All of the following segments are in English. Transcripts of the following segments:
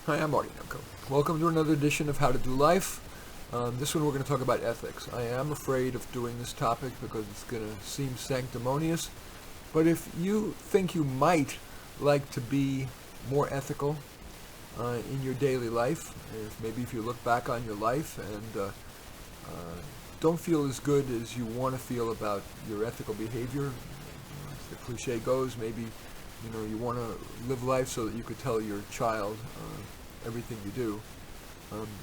Hi, I'm Marty Nemko. Welcome to another edition of How to Do Life. This one we're going to talk about ethics. I am afraid of doing this topic because it's going to seem sanctimonious, but if you think you might like to be more ethical in your daily life, if you look back on your life and don't feel as good as you want to feel about your ethical behavior, as the cliche goes, maybe you want to live life so that you could tell your child everything you do.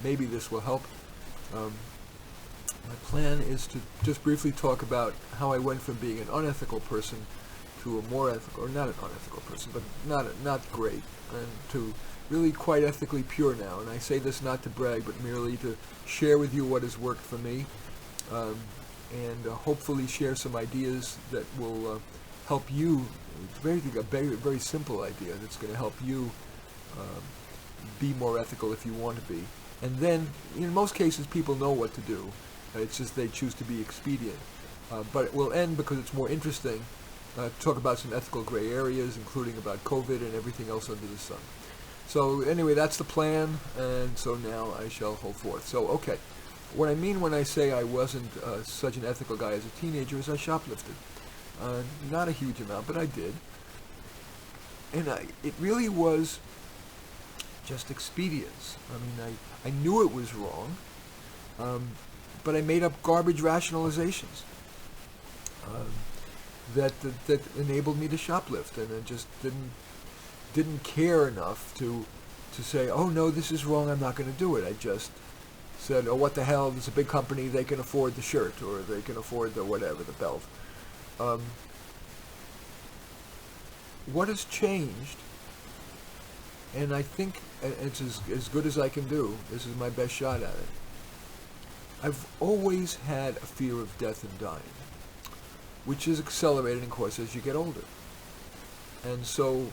Maybe this will help. My plan is to just briefly talk about how I went from being an unethical person to a more ethical, or not an unethical person, but not great, and to really quite ethically pure now. And I say this not to brag, but merely to share with you what has worked for me, and hopefully share some ideas that will help you. It's a very simple idea that's going to help you be more ethical if you want to be. And then, in most cases, people know what to do. It's just they choose to be expedient. But it will end, because it's more interesting, to talk about some ethical gray areas, including about COVID and everything else under the sun. So anyway, that's the plan, and so now I shall hold forth. So, okay. What I mean when I say I wasn't such an ethical guy as a teenager is I shoplifted. Not a huge amount, but I did. And it really was just expedience. I mean, I knew it was wrong, but I made up garbage rationalizations that enabled me to shoplift, and I just didn't care enough to say, oh no, this is wrong, I'm not going to do it. I just said, oh, what the hell, there's a big company, they can afford the shirt, or they can afford the whatever, the belt. What has changed, and I think it's as good as I can do, this is my best shot at it. I've always had a fear of death and dying, which is accelerated, of course, as you get older. And so,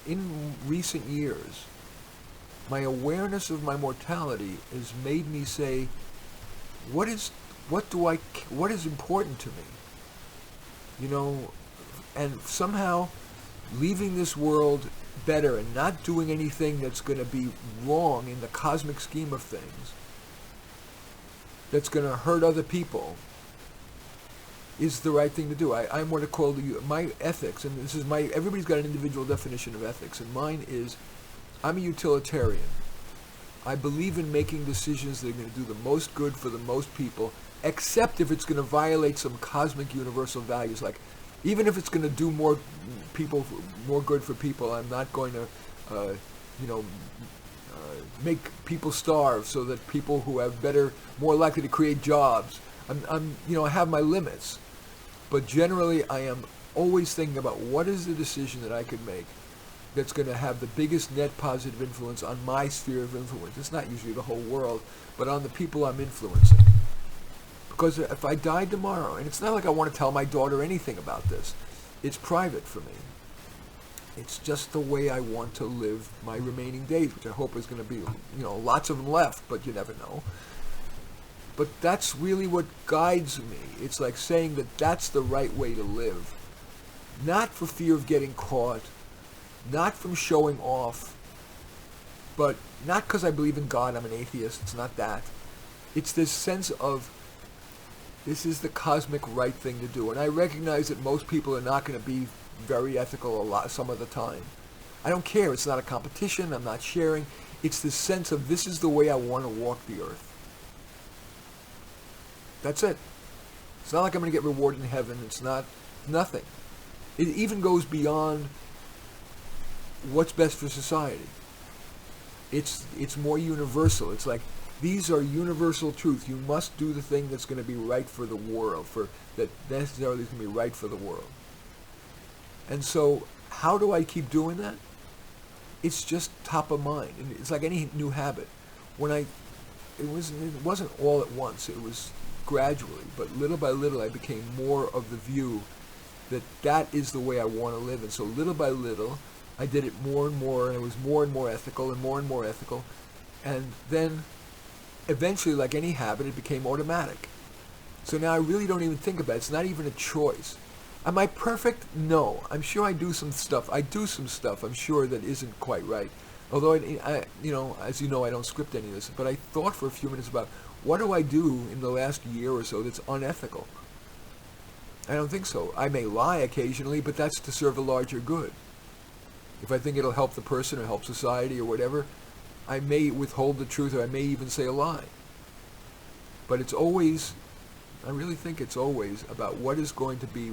in recent years, my awareness of my mortality has made me say, what is important to me? And somehow leaving this world better and not doing anything that's going to be wrong in the cosmic scheme of things, that's going to hurt other people, is the right thing to do. I'm what I call my ethics, and this is everybody's got an individual definition of ethics, and mine is, I'm a utilitarian. I believe in making decisions that are going to do the most good for the most people, except if it's going to violate some cosmic universal values, like even if it's going to do more good for people, I'm not going to, make people starve so that people who have more likely to create jobs. I have my limits, but generally I am always thinking about what is the decision that I could make that's going to have the biggest net positive influence on my sphere of influence. It's not usually the whole world, but on the people I'm influencing. Because if I died tomorrow, and it's not like I want to tell my daughter anything about this, it's private for me. It's just the way I want to live my remaining days, which I hope is going to be, lots of them left, but you never know. But that's really what guides me. It's like saying that that's the right way to live. Not for fear of getting caught, not from showing off, but not because I believe in God, I'm an atheist, it's not that. It's this sense of, this is the cosmic right thing to do. And I recognize that most people are not going to be very ethical some of the time. I don't care. It's not a competition. I'm not sharing. It's this sense of, this is the way I want to walk the earth. That's it. It's not like I'm going to get rewarded in heaven. It's nothing. It even goes beyond what's best for society. It's more universal. It's like, these are universal truths. You must do the thing that's going to be right for the world, that necessarily is going to be right for the world. And so, how do I keep doing that? It's just top of mind. And it's like any new habit. It wasn't all at once. It was gradually, but little by little, I became more of the view that is the way I want to live. And so, little by little, I did it more and more, and it was more and more ethical, and more ethical. And then, eventually, like any habit, it became automatic. So now I really don't even think about it. It's not even a choice. Am I perfect? No. I'm sure I do some stuff. I'm sure that isn't quite right. Although, as you know, I don't script any of this, but I thought for a few minutes about what do I do in the last year or so that's unethical? I don't think so. I may lie occasionally, but that's to serve a larger good. If I think it'll help the person or help society or whatever, I may withhold the truth, or I may even say a lie. But it's always, I really think it's always about what is going to be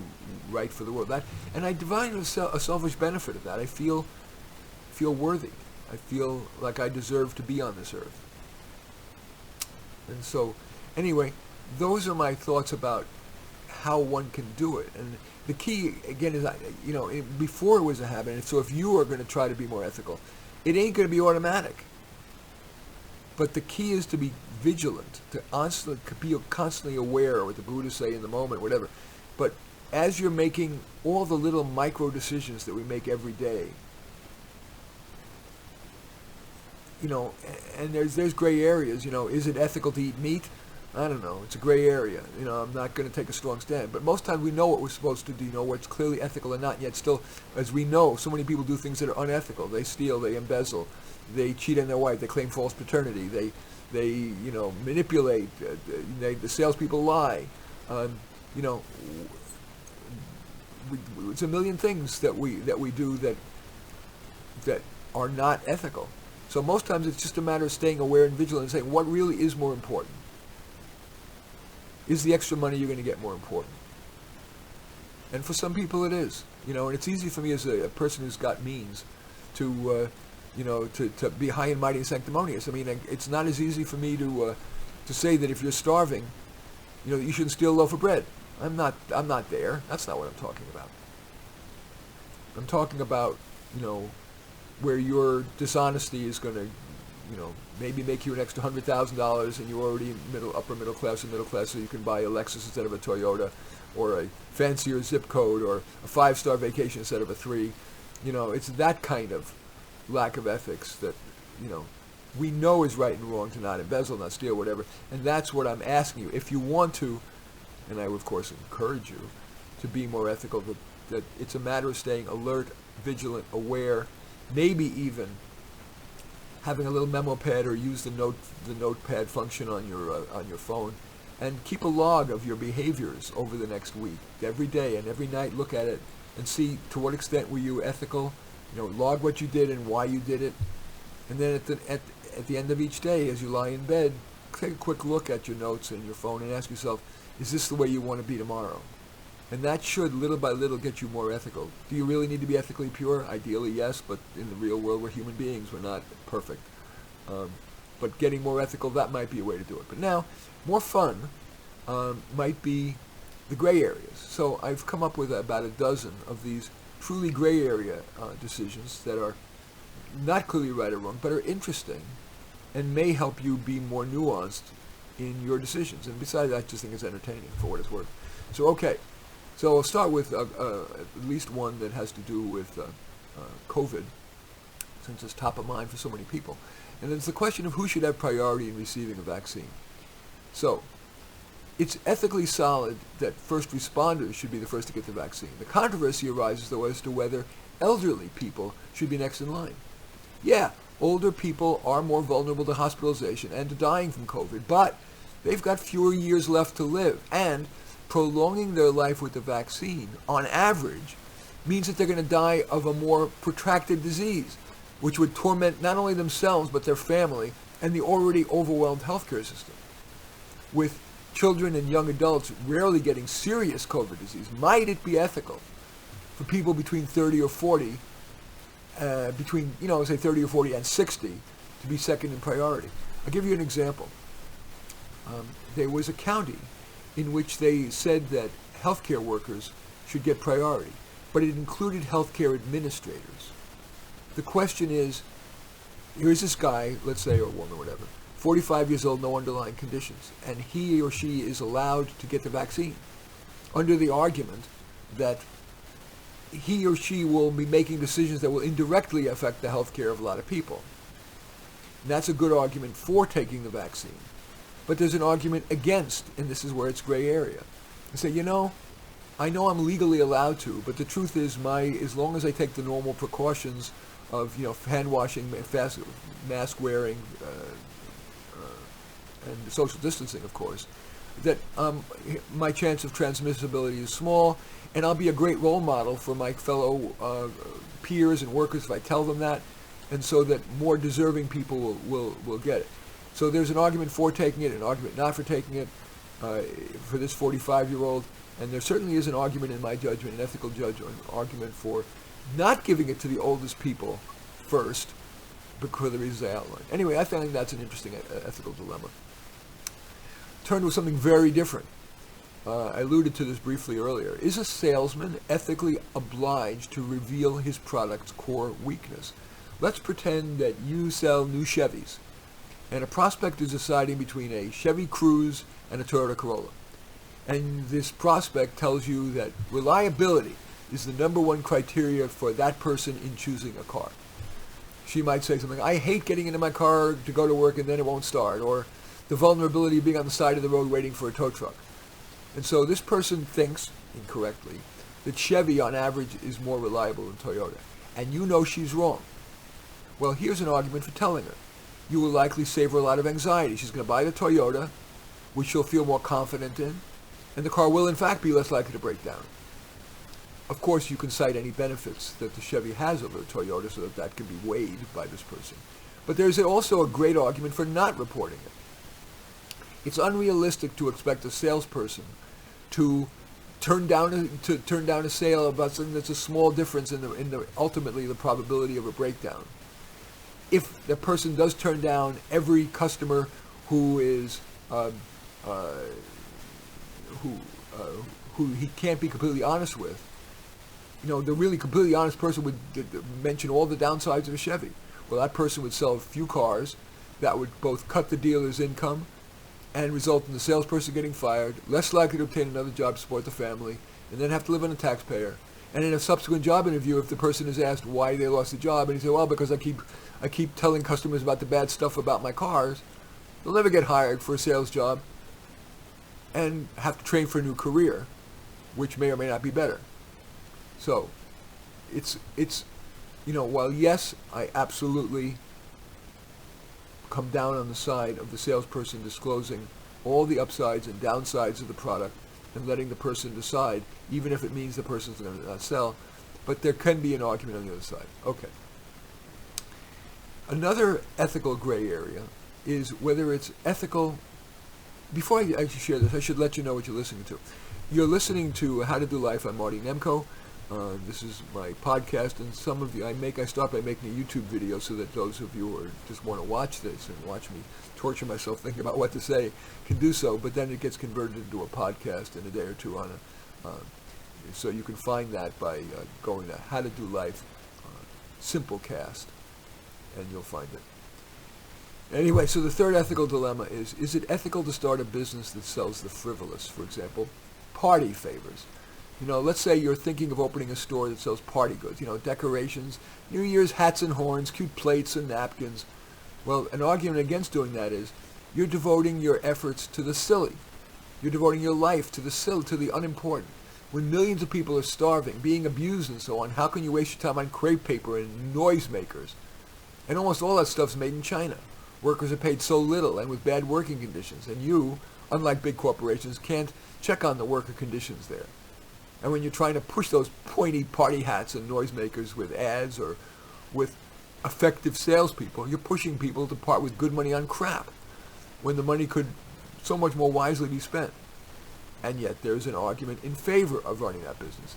right for the world. And I divine a selfish benefit of that. I feel worthy. I feel like I deserve to be on this earth. And so, anyway, those are my thoughts about how one can do it. And the key, again, is, before it was a habit, and so if you are going to try to be more ethical, it ain't going to be automatic. But the key is to be vigilant, to be constantly aware of what the Buddha say in the moment, whatever. But as you're making all the little micro decisions that we make every day, and there's gray areas. Is it ethical to eat meat? I don't know. It's a gray area. I'm not going to take a strong stand. But most times we know what we're supposed to do, what's clearly ethical and not. And yet still, as we know, so many people do things that are unethical. They steal, they embezzle, they cheat on their wife, they claim false paternity, they manipulate, the salespeople lie. It's a million things that we do that are not ethical. So most times it's just a matter of staying aware and vigilant and saying, what really is more important? Is the extra money you're going to get more important? And for some people it is. And it's easy for me as a person who's got means to be high and mighty and sanctimonious. I mean, it's not as easy for me to say that if you're starving, you shouldn't steal a loaf of bread. I'm not there. That's not what I'm talking about. I'm talking about, where your dishonesty is going to, maybe make you an extra $100,000, and you're already upper middle class or middle class, so you can buy a Lexus instead of a Toyota, or a fancier zip code, or a 5-star vacation instead of a 3. It's that kind of lack of ethics that, we know is right and wrong, to not embezzle, not steal, whatever. And that's what I'm asking you. If you want to, and I would of course encourage you to be more ethical, that it's a matter of staying alert, vigilant, aware, maybe even having a little memo pad, or use the notepad function on your phone, and keep a log of your behaviors over the next week. Every day and every night, look at it and see to what extent were you ethical. Log what you did and why you did it, and then at the end of each day, as you lie in bed, take a quick look at your notes and your phone and ask yourself, is this the way you want to be tomorrow? And that should, little by little, get you more ethical. Do you really need to be ethically pure? Ideally, yes, but in the real world, we're human beings. We're not perfect. But getting more ethical, that might be a way to do it. But now, more fun might be the gray areas. So I've come up with about a dozen of these truly gray area decisions that are not clearly right or wrong, but are interesting and may help you be more nuanced in your decisions. And besides, I just think it's entertaining for what it's worth. So, okay. So I'll start with at least one that has to do with COVID, since it's top of mind for so many people. And it's the question of who should have priority in receiving a vaccine. So it's ethically solid that first responders should be the first to get the vaccine. The controversy arises, though, as to whether elderly people should be next in line. Yeah, older people are more vulnerable to hospitalization and to dying from COVID, but they've got fewer years left to live, and prolonging their life with the vaccine, on average, means that they're going to die of a more protracted disease, which would torment not only themselves but their family and the already overwhelmed healthcare system. With children and young adults rarely getting serious COVID disease, might it be ethical for people between 30 or 40, say 30 or 40 and 60, to be second in priority? I'll give you an example. There was a county in which they said that healthcare workers should get priority, but it included healthcare administrators. The question is, here's this guy, let's say, or woman, whatever, 45 years old, no underlying conditions, and he or she is allowed to get the vaccine under the argument that he or she will be making decisions that will indirectly affect the health care of a lot of people. And that's a good argument for taking the vaccine. But there's an argument against, and this is where it's gray area. They say, I know I'm legally allowed to, but the truth is, as long as I take the normal precautions of hand washing, mask wearing, and social distancing, of course, that my chance of transmissibility is small, and I'll be a great role model for my fellow peers and workers if I tell them that, and so that more deserving people will get it. So there's an argument for taking it, an argument not for taking it for this 45-year-old, and there certainly is an argument in my judgment, an ethical argument for not giving it to the oldest people first because of the reasons I outlined. Anyway, I think that's an interesting ethical dilemma. Turn to something very different. I alluded to this briefly earlier. Is a salesman ethically obliged to reveal his product's core weakness? Let's pretend that you sell new Chevys, and a prospect is deciding between a Chevy Cruze and a Toyota Corolla. And this prospect tells you that reliability is the number one criteria for that person in choosing a car. She might say something, I hate getting into my car to go to work and then it won't start, or the vulnerability of being on the side of the road waiting for a tow truck. And so this person thinks, incorrectly, that Chevy on average is more reliable than Toyota. And you know she's wrong. Well, here's an argument for telling her. You will likely save her a lot of anxiety. She's going to buy the Toyota, which she'll feel more confident in, and the car will in fact be less likely to break down. Of course, you can cite any benefits that the Chevy has over the Toyota so that that can be weighed by this person. But there's also a great argument for not reporting it. It's unrealistic to expect a salesperson to turn down a sale about something that's a small difference in the ultimately the probability of a breakdown. If the person does turn down every customer who is who he can't be completely honest with, the really completely honest person would mention all the downsides of a Chevy. Well, that person would sell a few cars that would both cut the dealer's income and result in the salesperson getting fired, less likely to obtain another job to support the family, and then have to live on a taxpayer. And in a subsequent job interview, if the person is asked why they lost the job, and he said, well, because I keep telling customers about the bad stuff about my cars, they'll never get hired for a sales job and have to train for a new career, which may or may not be better. So, it's while yes, I absolutely come down on the side of the salesperson disclosing all the upsides and downsides of the product and letting the person decide, even if it means the person's going to not sell, but there can be an argument on the other side. Okay. Another ethical gray area is whether it's ethical. Before I share this, I should let you know what you're listening to. You're listening to How to Do Life. I'm Marty Nemko. This is my podcast, and some of you, I start by making a YouTube video so that those of you who just want to watch this and watch me torture myself thinking about what to say can do so, but then it gets converted into a podcast in a day or two so you can find that by going to How to Do Life Simplecast, and you'll find it. Anyway, so the third ethical dilemma is it ethical to start a business that sells the frivolous? For example, party favors. Let's say you're thinking of opening a store that sells party goods, decorations, New Year's hats and horns, cute plates and napkins. Well, an argument against doing that is you're devoting your efforts to the silly. You're devoting your life to the silly, to the unimportant. When millions of people are starving, being abused and so on, how can you waste your time on crepe paper and noisemakers? And almost all that stuff's made in China. Workers are paid so little and with bad working conditions, and you, unlike big corporations, can't check on the worker conditions there. And when you're trying to push those pointy party hats and noisemakers with ads or with effective salespeople, you're pushing people to part with good money on crap when the money could so much more wisely be spent. And yet there's an argument in favor of running that business.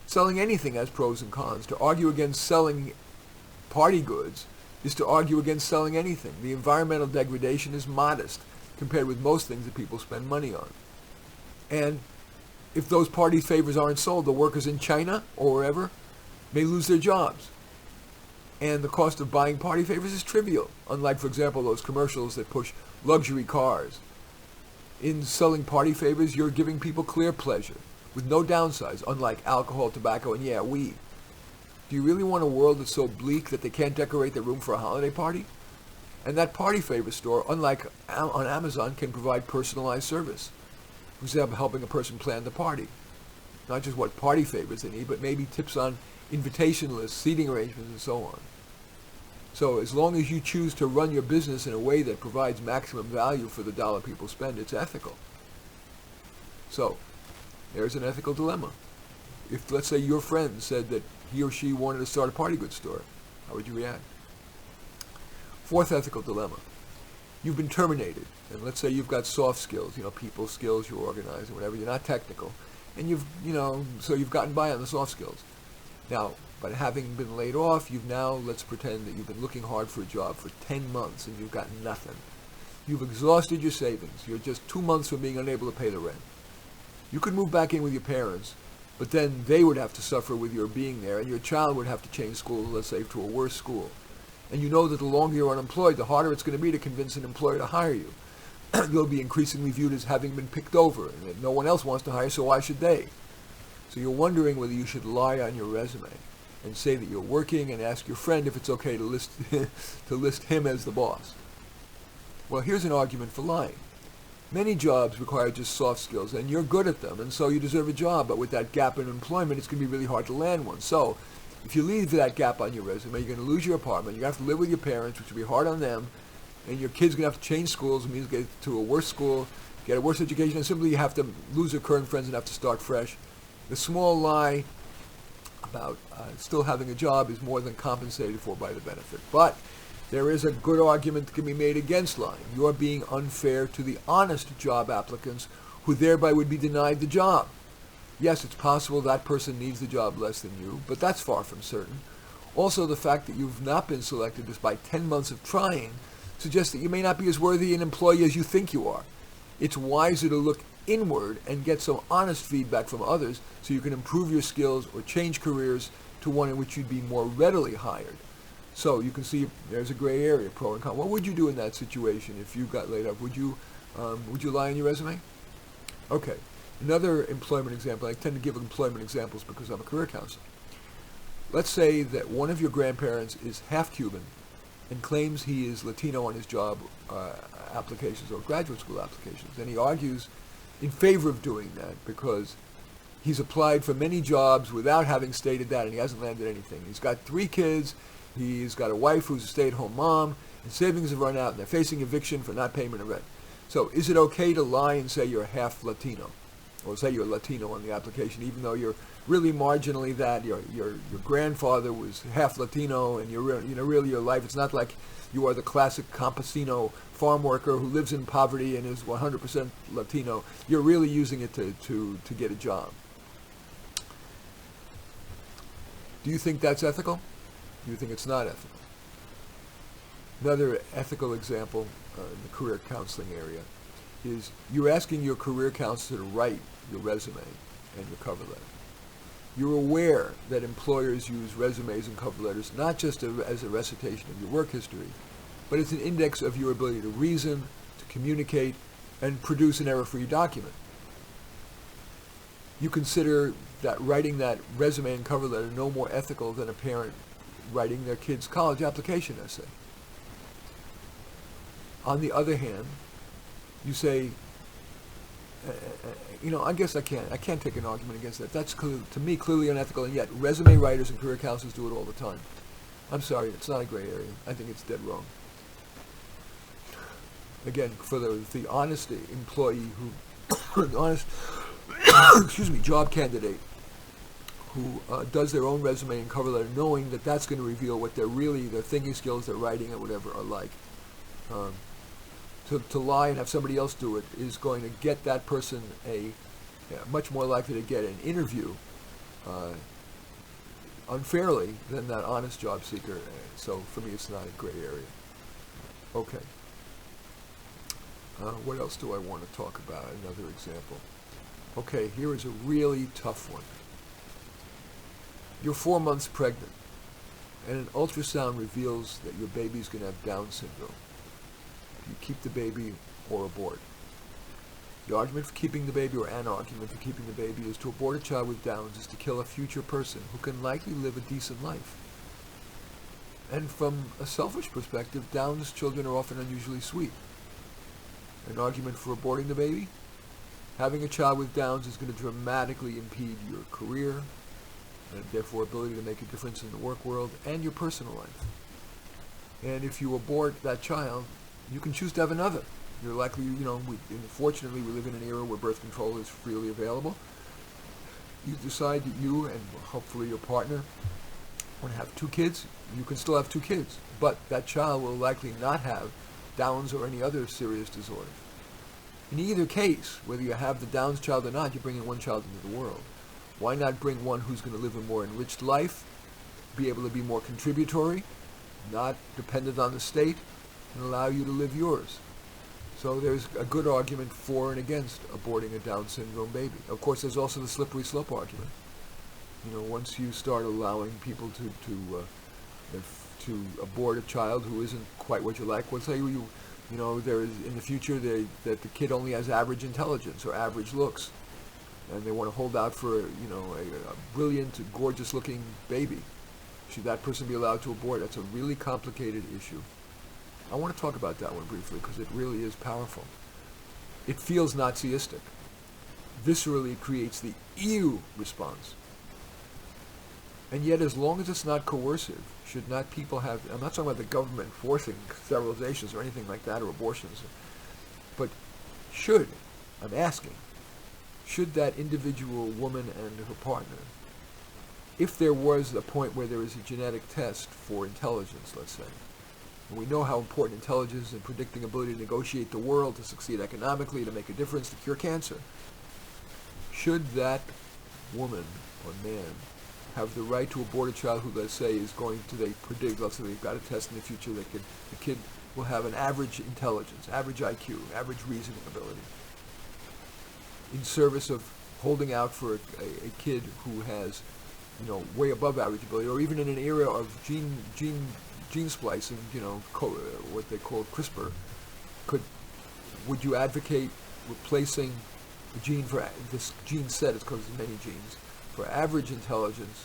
Selling anything has pros and cons. To argue against selling party goods is to argue against selling anything. The environmental degradation is modest compared with most things that people spend money on. And if those party favors aren't sold, the workers in China or wherever may lose their jobs. And the cost of buying party favors is trivial, unlike, for example, those commercials that push luxury cars. In selling party favors, you're giving people clear pleasure with no downsides, unlike alcohol, tobacco, and weed. Do you really want a world that's so bleak that they can't decorate their room for a holiday party? And that party favor store, unlike on Amazon, can provide personalized service. For example, helping a person plan the party. Not just what party favors they need, but maybe tips on invitation lists, seating arrangements, and so on. So as long as you choose to run your business in a way that provides maximum value for the dollar people spend, it's ethical. So there's an ethical dilemma. If, let's say, your friend said that he or she wanted to start a party goods store, how would you react? Fourth ethical dilemma. You've been terminated, and let's say you've got soft skills, people skills, you're organizing, whatever, you're not technical, and so you've gotten by on the soft skills. Now, but having been laid off, let's pretend that you've been looking hard for a job for 10 months and you've got nothing. You've exhausted your savings. You're just 2 months from being unable to pay the rent. You could move back in with your parents, but then they would have to suffer with your being there, and your child would have to change schools, let's say, to a worse school. And you know that the longer you're unemployed, the harder it's going to be to convince an employer to hire you. You'll be increasingly viewed as having been picked over, and that no one else wants to hire, so why should they? So you're wondering whether you should lie on your resume and say that you're working and ask your friend if it's okay to list to list him as the boss. Well, here's an argument for lying. Many jobs require just soft skills, and you're good at them, and so you deserve a job, but with that gap in employment, it's going to be really hard to land one. So if you leave that gap on your resume, you're going to lose your apartment, you're going to have to live with your parents, which will be hard on them, and your kid's going to have to change schools, it means get to a worse school, get a worse education, and simply you have to lose your current friends and have to start fresh. The small lie about still having a job is more than compensated for by the benefit. But there is a good argument that can be made against lying. You are being unfair to the honest job applicants who thereby would be denied the job. Yes, it's possible that person needs the job less than you, but that's far from certain. Also, the fact that you've not been selected despite 10 months of trying suggests that you may not be as worthy an employee as you think you are. It's wiser to look inward and get some honest feedback from others so you can improve your skills or change careers to one in which you'd be more readily hired. So you can see there's a gray area, pro and con. What would you do in that situation if you got laid off? Would you lie on your resume? Okay. Another employment example. I tend to give employment examples because I'm a career counselor. Let's say that one of your grandparents is half Cuban and claims he is Latino on his job applications or graduate school applications, and he argues in favor of doing that because he's applied for many jobs without having stated that, and he hasn't landed anything. He's got 3 kids, he's got a wife who's a stay-at-home mom, and savings have run out, and they're facing eviction for not payment of rent. So is it okay to lie and say you're half Latino? Or say you're Latino on the application, even though you're really marginally that. Your grandfather was half Latino, and really your life. It's not like you are the classic campesino farm worker who lives in poverty and is 100% Latino. You're really using it to get a job. Do you think that's ethical? Do you think it's not ethical? Another ethical example in the career counseling area is you're asking your career counselor to write your resume and your cover letter. You're aware that employers use resumes and cover letters not just as a recitation of your work history, but it's an index of your ability to reason, to communicate, and produce an error-free document. You consider that writing that resume and cover letter no more ethical than a parent writing their kid's college application essay. On the other hand, you say, I guess I can't take an argument against that. That's to me clearly unethical, and yet resume writers and career counselors do it all the time. I'm sorry, it's not a gray area. I think it's dead wrong. Again, for the honest employee the honest job candidate who does their own resume and cover letter, knowing that that's going to reveal what their thinking skills, their writing, or whatever are like. To lie and have somebody else do it is going to get that person much more likely to get an interview unfairly than that honest job seeker. So for me, it's not a gray area. Okay. What else do I want to talk about? Another example. Okay, here is a really tough one. You're 4 months pregnant, and an ultrasound reveals that your baby's going to have Down syndrome. You keep the baby or abort. The argument for keeping the baby, or an argument for keeping the baby, is to abort a child with Downs is to kill a future person who can likely live a decent life. And from a selfish perspective, Downs children are often unusually sweet. An argument for aborting the baby? Having a child with Downs is going to dramatically impede your career, and therefore ability to make a difference in the work world and your personal life. And if you abort that child, you can choose to have another. You're likely, fortunately we live in an era where birth control is freely available. You decide that you and hopefully your partner want to have 2 kids, you can still have 2 kids. But that child will likely not have Downs or any other serious disorder. In either case, whether you have the Downs child or not, you're bringing one child into the world. Why not bring one who's going to live a more enriched life, be able to be more contributory, not dependent on the state, and allow you to live yours? So there's a good argument for and against aborting a Down syndrome baby. Of course, there's also the slippery slope argument. Once you start allowing people to abort a child who isn't quite what you like, let's say there is in the future that the kid only has average intelligence or average looks, and they want to hold out for a brilliant, gorgeous-looking baby. Should that person be allowed to abort? That's a really complicated issue. I want to talk about that one briefly because it really is powerful. It feels Nazistic. Viscerally, it creates the ew response. And yet, as long as it's not coercive, should not people have... I'm not talking about the government forcing sterilizations or anything like that, or abortions. But I'm asking, should that individual woman and her partner, if there was a point where there is a genetic test for intelligence, let's say, and we know how important intelligence and predicting ability to negotiate the world, to succeed economically, to make a difference, to cure cancer, should that woman or man have the right to abort a child who, let's say, they predict, let's say they've got a test in the future that the kid will have an average intelligence, average IQ, average reasoning ability, in service of holding out for a kid who has, way above average ability, or even in an era of gene splicing, what they call CRISPR, would you advocate replacing the gene for this gene set, it's because there's many genes, for average intelligence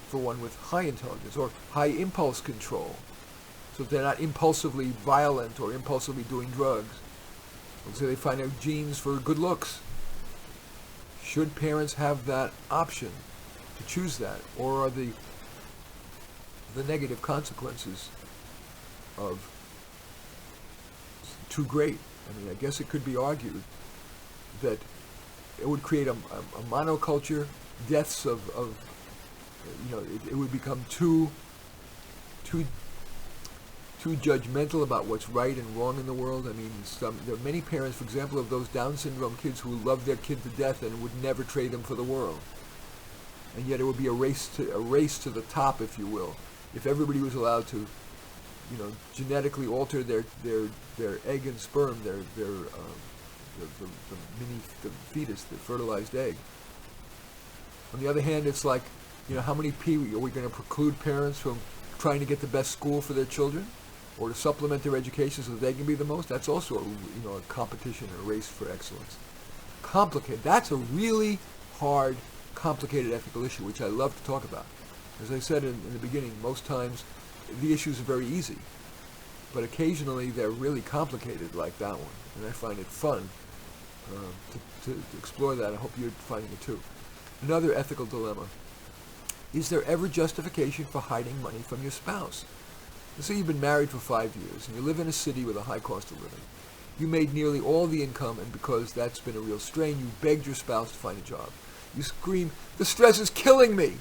for one with high intelligence or high impulse control, so they're not impulsively violent or impulsively doing drugs? Let's say they find out genes for good looks. Should parents have that option to choose that, or are the negative consequences of too great? I guess it could be argued that it would create a monoculture, deaths of it would become too judgmental about what's right and wrong in the world. There are many parents, for example, of those Down syndrome kids who love their kid to death and would never trade them for the world. And yet it would be a race to the top, if you will, if everybody was allowed to, genetically alter their egg and sperm, the fetus, the fertilized egg. On the other hand, it's like, how many people are we going to preclude parents from trying to get the best school for their children, or to supplement their education so that they can be the most? That's also a competition, a race for excellence. Complicated. That's a really hard, complicated ethical issue, which I love to talk about. As I said in the beginning, most times the issues are very easy, but occasionally they're really complicated, like that one, and I find it fun to explore that. I hope you're finding it too. Another ethical dilemma: is there ever justification for hiding money from your spouse? Let's say you've been married for 5 years and you live in a city with a high cost of living. You made nearly all the income, and because that's been a real strain, you begged your spouse to find a job. You scream, "The stress is killing me!"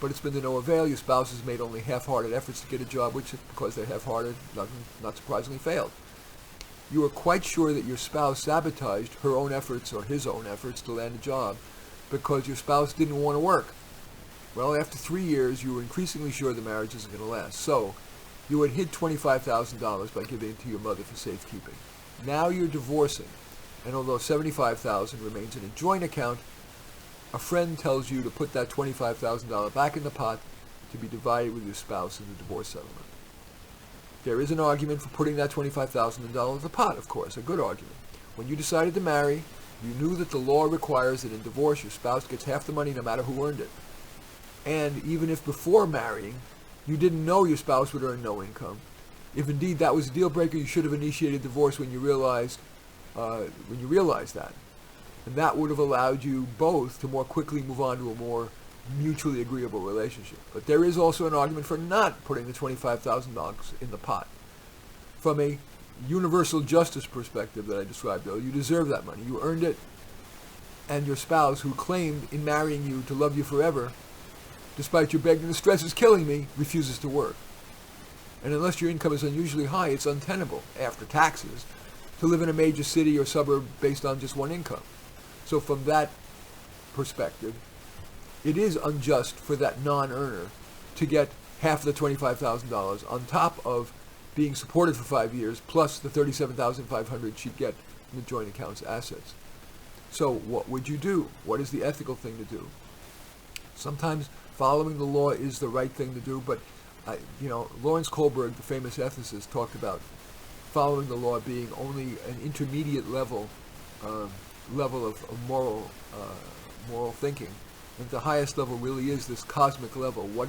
But it's been to no avail. Your spouse has made only half-hearted efforts to get a job, which, because they're half-hearted, not surprisingly failed. You are quite sure that your spouse sabotaged her own efforts or his own efforts to land a job because your spouse didn't want to work. Well, after 3 years, you were increasingly sure the marriage isn't going to last. So you had hid $25,000 by giving it to your mother for safekeeping. Now you're divorcing, and although $75,000 remains in a joint account, a friend tells you to put that $25,000 back in the pot to be divided with your spouse in the divorce settlement. There is an argument for putting that $25,000 in the pot, of course, a good argument. When you decided to marry, you knew that the law requires that in divorce your spouse gets half the money no matter who earned it. And even if before marrying, you didn't know your spouse would earn no income, if indeed that was a deal breaker, you should have initiated divorce when you realized that. And that would have allowed you both to more quickly move on to a more mutually agreeable relationship. But there is also an argument for not putting the $25,000 in the pot. From a universal justice perspective that I described, though, you deserve that money. You earned it, and your spouse, who claimed in marrying you to love you forever, despite your begging, the stress is killing me, refuses to work. And unless your income is unusually high, it's untenable, after taxes, to live in a major city or suburb based on just one income. So from that perspective, it is unjust for that non-earner to get half of the $25,000 on top of being supported for 5 years, plus the $37,500 she'd get in the joint account's assets. So what would you do? What is the ethical thing to do? Sometimes following the law is the right thing to do, but Lawrence Kohlberg, the famous ethicist, talked about following the law being only an intermediate level of moral thinking. And the highest level really is this cosmic level. What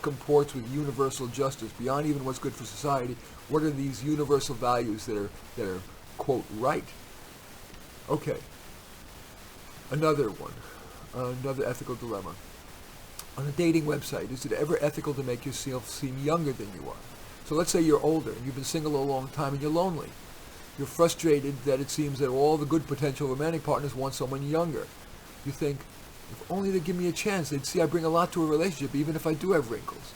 comports with universal justice beyond even what's good for society? What are these universal values that are quote right? Okay. Another one, another ethical dilemma. On a dating website, is it ever ethical to make yourself seem younger than you are? So let's say you're older and you've been single a long time and you're lonely. You're frustrated that it seems that all the good potential romantic partners want someone younger. You think, if only they'd give me a chance, they'd see I bring a lot to a relationship, even if I do have wrinkles.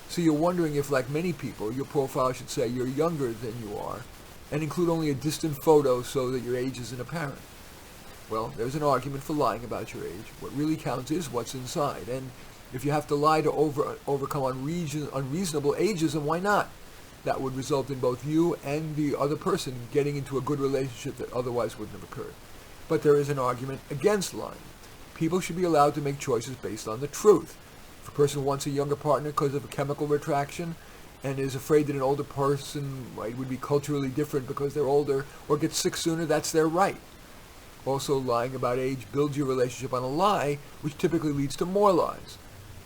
So you're wondering if, like many people, your profile should say you're younger than you are, and include only a distant photo so that your age isn't apparent. Well, there's an argument for lying about your age. What really counts is what's inside. And if you have to lie to overcome unreasonable ageism, why not? That would result in both you and the other person getting into a good relationship that otherwise wouldn't have occurred. But there is an argument against lying. People should be allowed to make choices based on the truth. If a person wants a younger partner because of a chemical retraction and is afraid that an older person would be culturally different because they're older or gets sick sooner, that's their right. Also, lying about age builds your relationship on a lie, which typically leads to more lies.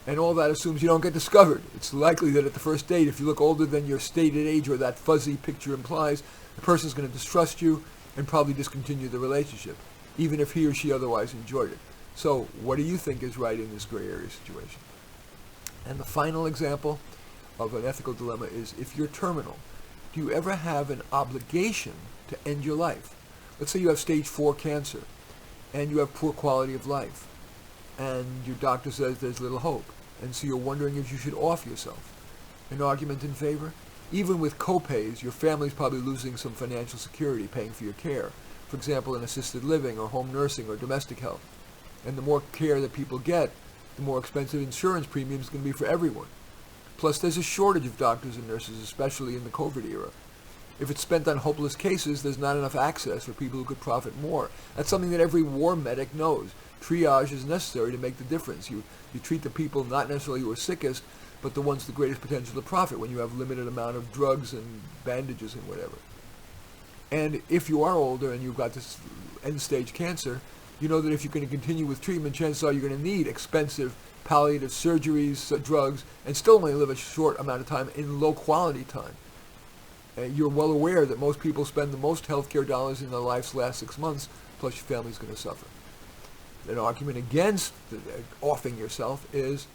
And all that assumes you don't get discovered. It's likely that at the first date, if you look older than your stated age or that fuzzy picture implies, the person's going to distrust you and probably discontinue the relationship, even if he or she otherwise enjoyed it. So what do you think is right in this gray area situation? And the final example of an ethical dilemma is, if you're terminal, do you ever have an obligation to end your life? Let's say you have stage 4 cancer and you have poor quality of life, and your doctor says there's little hope, and so you're wondering if you should off yourself. An argument in favor? Even with co-pays, your family's probably losing some financial security paying for your care. For example, in assisted living or home nursing or domestic health. And the more care that people get, the more expensive insurance premiums going to be for everyone. Plus, there's a shortage of doctors and nurses, especially in the COVID era. If it's spent on hopeless cases, there's not enough access for people who could profit more. That's something that every war medic knows. Triage is necessary to make the difference. You treat the people not necessarily who are sickest, but the ones with the greatest potential to profit when you have limited amount of drugs and bandages and whatever. And if you are older and you've got this end-stage cancer, you know that if you're going to continue with treatment, chances are you're going to need expensive palliative surgeries, drugs, and still only live a short amount of time in low-quality time. You're well aware that most people spend the most healthcare dollars in their life's last 6 months, plus your family's going to suffer. An argument against offing yourself is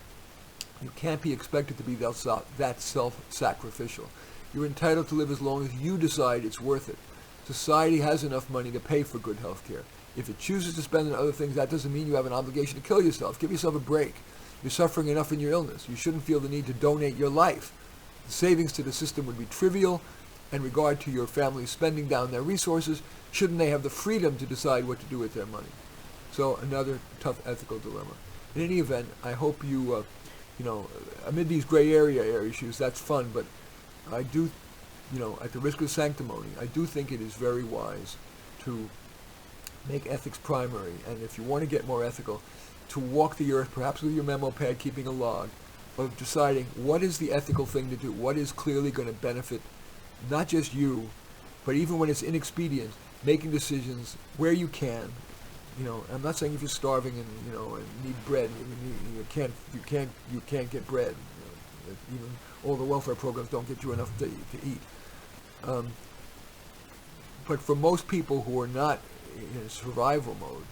you can't be expected to be that self-sacrificial. You're entitled to live as long as you decide it's worth it. Society has enough money to pay for good health care. If it chooses to spend on other things, that doesn't mean you have an obligation to kill yourself. Give yourself a break. You're suffering enough in your illness. You shouldn't feel the need to donate your life. The savings to the system would be trivial. In regard to your family spending down their resources, shouldn't they have the freedom to decide what to do with their money? So another tough ethical dilemma. In any event, I hope you, amid these gray area issues, that's fun, but I do, at the risk of sanctimony, I do think it is very wise to make ethics primary, and if you want to get more ethical, to walk the earth, perhaps with your memo pad, keeping a log, of deciding what is the ethical thing to do, what is clearly going to benefit not just you, but even when it's inexpedient, making decisions where you can. I'm not saying if you're starving and need bread, you can't get bread. Even all the welfare programs don't get you enough to eat. But for most people who are not in survival mode,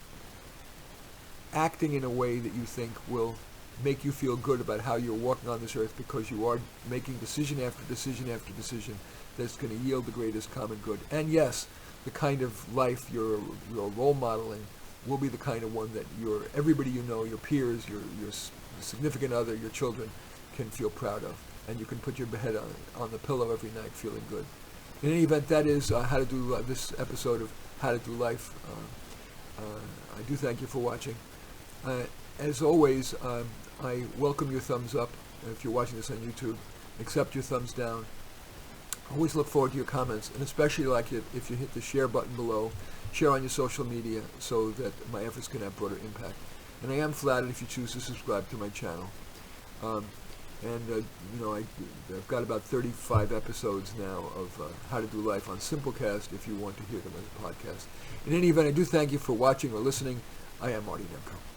acting in a way that you think will make you feel good about how you're walking on this earth, because you are making decision after decision after decision that's going to yield the greatest common good. And yes, the kind of life you're role modeling will be the kind of one that everybody you know, your peers, your significant other, your children, can feel proud of, and you can put your head on the pillow every night feeling good. In any event, that is how to do this episode of How to Do Life. I do thank you for watching. As always, I welcome your thumbs up. If you're watching this on YouTube, accept your thumbs down. I always look forward to your comments, and especially like it if you hit the share button below, share on your social media so that my efforts can have broader impact. And I am flattered if you choose to subscribe to my channel. I've got about 35 episodes now of How to Do Life on Simplecast if you want to hear them as a podcast. In any event, I do thank you for watching or listening. I am Marty Nemko.